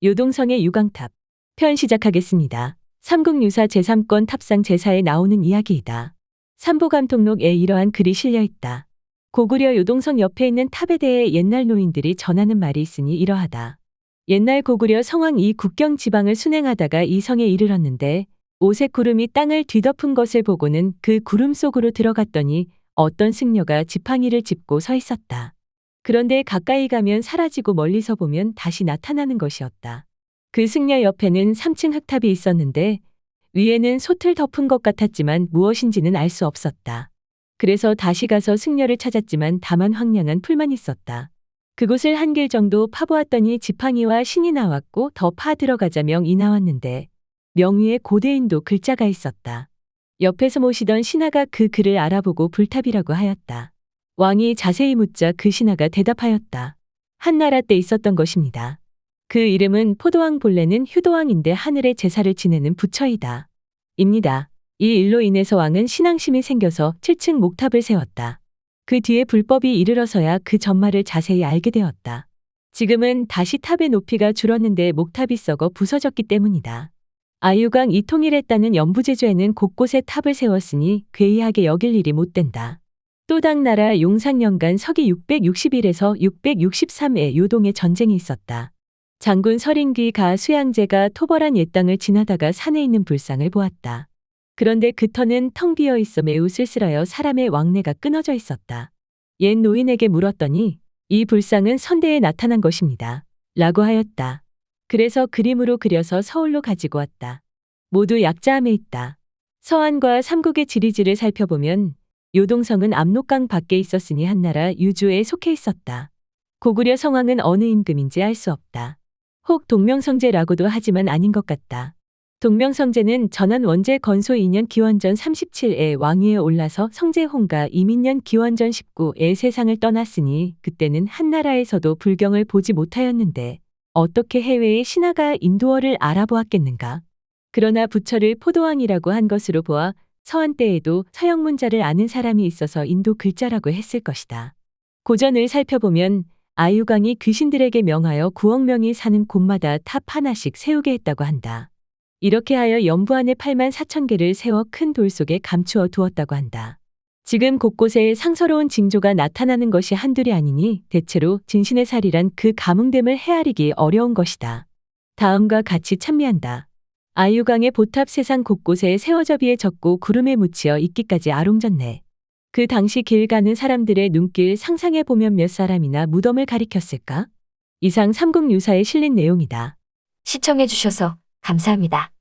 요동성의 유광탑. 편 시작하겠습니다. 삼국유사 제3권 탑상 제4에 나오는 이야기이다. 삼보감통록에 이러한 글이 실려있다. 고구려 요동성 옆에 있는 탑에 대해 옛날 노인들이 전하는 말이 있으니 이러하다. 옛날 고구려 성왕 이 국경 지방을 순행하다가 이 성에 이르렀는데 오색 구름이 땅을 뒤덮은 것을 보고는 그 구름 속으로 들어갔더니 어떤 승려가 지팡이를 짚고 서 있었다. 그런데 가까이 가면 사라지고 멀리서 보면 다시 나타나는 것이었다. 그 승려 옆에는 3층 흙탑이 있었는데 위에는 솥을 덮은 것 같았지만 무엇인지는 알 수 없었다. 그래서 다시 가서 승려를 찾았지만 다만 황량한 풀만 있었다. 그곳을 한 길 정도 파보았더니 지팡이와 신이 나왔고 더 파 들어가자 명이 나왔는데 명 위에 고대인도 글자가 있었다. 옆에서 모시던 신하가 그 글을 알아보고 불탑이라고 하였다. 왕이 자세히 묻자 그 신하가 대답하였다. 한나라 때 있었던 것입니다. 그 이름은 포도왕, 본래는 휴도왕인데 하늘의 제사를 지내는 부처이다. 입니다. 이 일로 인해서 왕은 신앙심이 생겨서 7층 목탑을 세웠다. 그 뒤에 불법이 이르러서야 그 전말을 자세히 알게 되었다. 지금은 다시 탑의 높이가 줄었는데 목탑이 썩어 부서졌기 때문이다. 아유강 이 통일했다는 연부제주에는 곳곳에 탑을 세웠으니 괴이하게 여길 일이 못 된다. 또 당나라 용상년간 서기 661에서 663에 요동에 전쟁이 있었다. 장군 서린귀가 수양제가 토벌한 옛 땅을 지나다가 산에 있는 불상을 보았다. 그런데 그 터는 텅 비어 있어 매우 쓸쓸하여 사람의 왕래가 끊어져 있었다. 옛 노인에게 물었더니 이 불상은 선대에 나타난 것입니다. 라고 하였다. 그래서 그림으로 그려서 서울로 가지고 왔다. 모두 약자함에 있다. 서안과 삼국의 지리지를 살펴보면 요동성은 압록강 밖에 있었으니 한나라 유주에 속해 있었다. 고구려 성왕은 어느 임금인지 알 수 없다. 혹 동명성제라고도 하지만 아닌 것 같다. 동명성제는 전한 원제 건소 2년 기원전 37에 왕위에 올라서 성제홍가 이민년 기원전 19에 세상을 떠났으니 그때는 한나라에서도 불경을 보지 못하였는데 어떻게 해외의 신하가 인도어를 알아보았겠는가? 그러나 부처를 포도왕이라고 한 것으로 보아 서한 때에도 서양 문자를 아는 사람이 있어서 인도 글자라고 했을 것이다. 고전을 살펴보면 아유강이 귀신들에게 명하여 9억 명이 사는 곳마다 탑 하나씩 세우게 했다고 한다. 이렇게 하여 연부 안에 8만 4천 개를 세워 큰 돌 속에 감추어 두었다고 한다. 지금 곳곳에 상서로운 징조가 나타나는 것이 한둘이 아니니 대체로 진신의 살이란 그 가뭄됨을 헤아리기 어려운 것이다. 다음과 같이 찬미한다. 아유강의 보탑 세상 곳곳에 세워져 비에 젖고 구름에 묻히어 있기까지 아롱졌네. 그 당시 길 가는 사람들의 눈길 상상해 보면 몇 사람이나 무덤을 가리켰을까? 이상 삼국유사에 실린 내용이다. 시청해 주셔서 감사합니다.